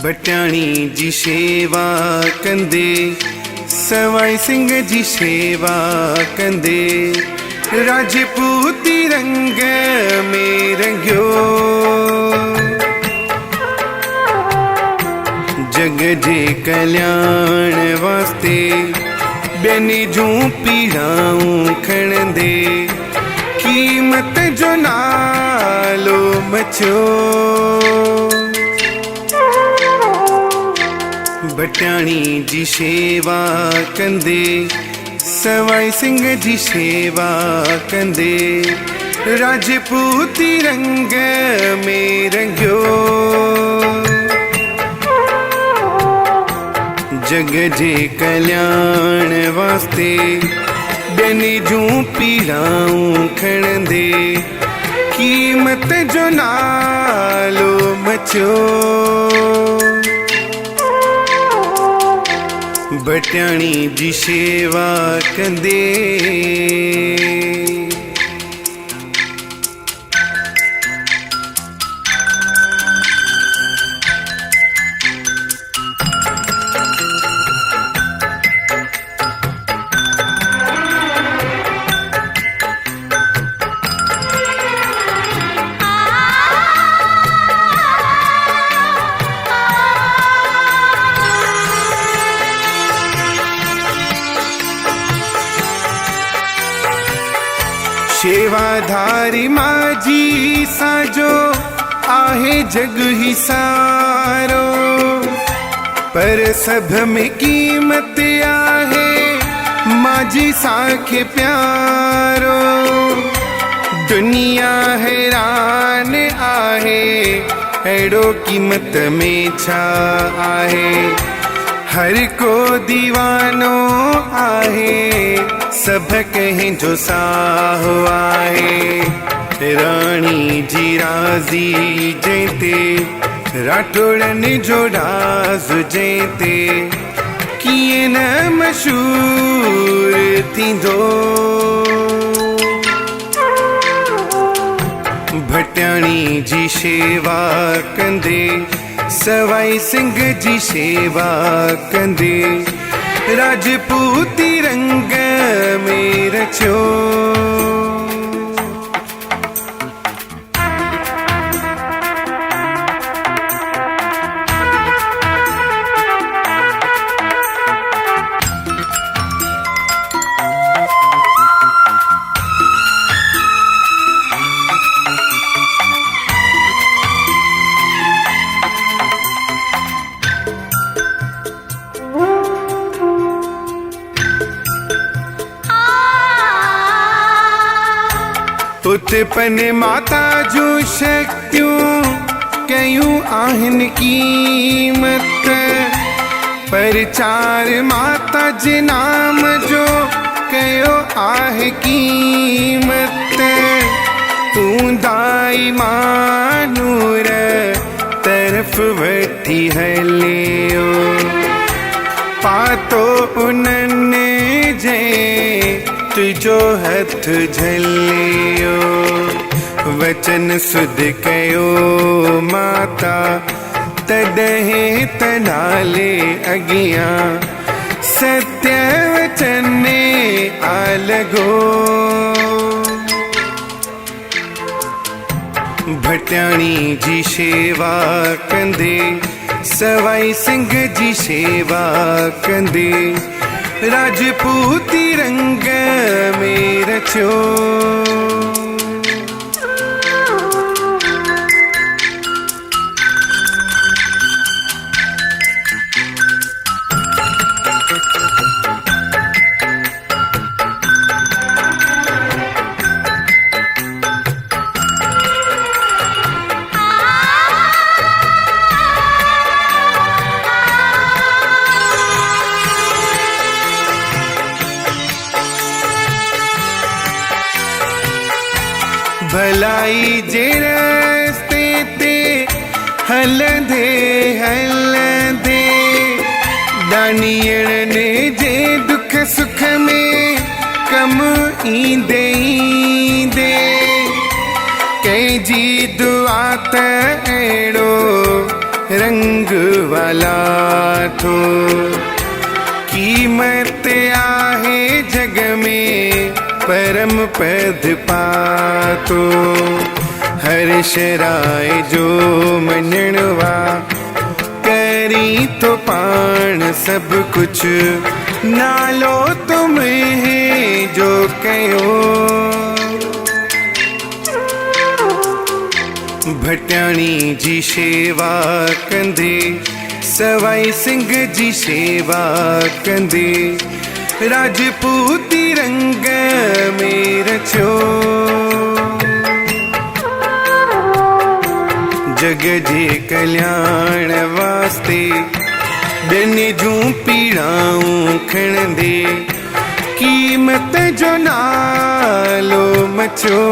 बट्याणी जी शेवा कंदे, सवाई सिंह जी शेवा कंदे, राजपूती रंग में रंगियो। जग जे कल्याण वास्ते बेनी जूं पीड़ाऊं खणंदे, कीमत जो नालो मचो। बट्याणी जी शेवा कंदे, सवाई सिंह जी शेवा कंदे, राजपूती रंग में रंगियो। जग जे कल्याण वास्ते बेनी जूं पीड़ाऊं खणंदे, कीमत जो नालो मचो। बट्याणी जी शेवा कंदे। शेवाधारी माजी साजो आहे जग ही सारो, पर सभ में कीमत आहे माजी साखे प्यारो। दुनिया हैरान आहे अहिड़ो कीमत में छा आहे। हर को दीवानो आहे, सभ कहीं जो साहो आहे। रानी जी राज़ी जैते, राठौड़नि जो राज़ जैते, किए न मशहूर थींदो। बट्याणी जी शेवा कंदे, सवाई सिंह जी शेवा कंदे, राजपूती रंग में रचो। उत्पन माता जो शक्तियों कयूं आहिनि कीमत, पर चार माता जे नाम जो कयो आहे कीमत। ऊंदाई मानूर तरफ वठी हलियो, पातो उन्हनि जे तुझो हथ झलियो। वचन सुध कयो माता, तॾहिं त नाले अॻियां सत्य वचन में आ लॻो। बट्याणी जी शेवा कंदे, सवाई सिंह जी शेवा कंदे, राजपूती रंग में रचो। भलाई जे रस्ते ते हलंदे हलंदे दानियल ने जे दुख सुख में कम ईंदे ईंदे कंहिंजी दुआ त अहिड़ो रंग वाला थो कीमत आहे जग में परम पद पातो हर शराय जो मञणवा करी तो पाण सब कुछ नालो तुम्हें जो कयो भटियाणी जी शेवा कंदे सवाई सिंह जी शेवा कंदे राजपूती रंग में रचियो जग जे कल्याण वास्ते ॿियनि जूं पीड़ाऊं खणंदे कीमत जो नालो मचियो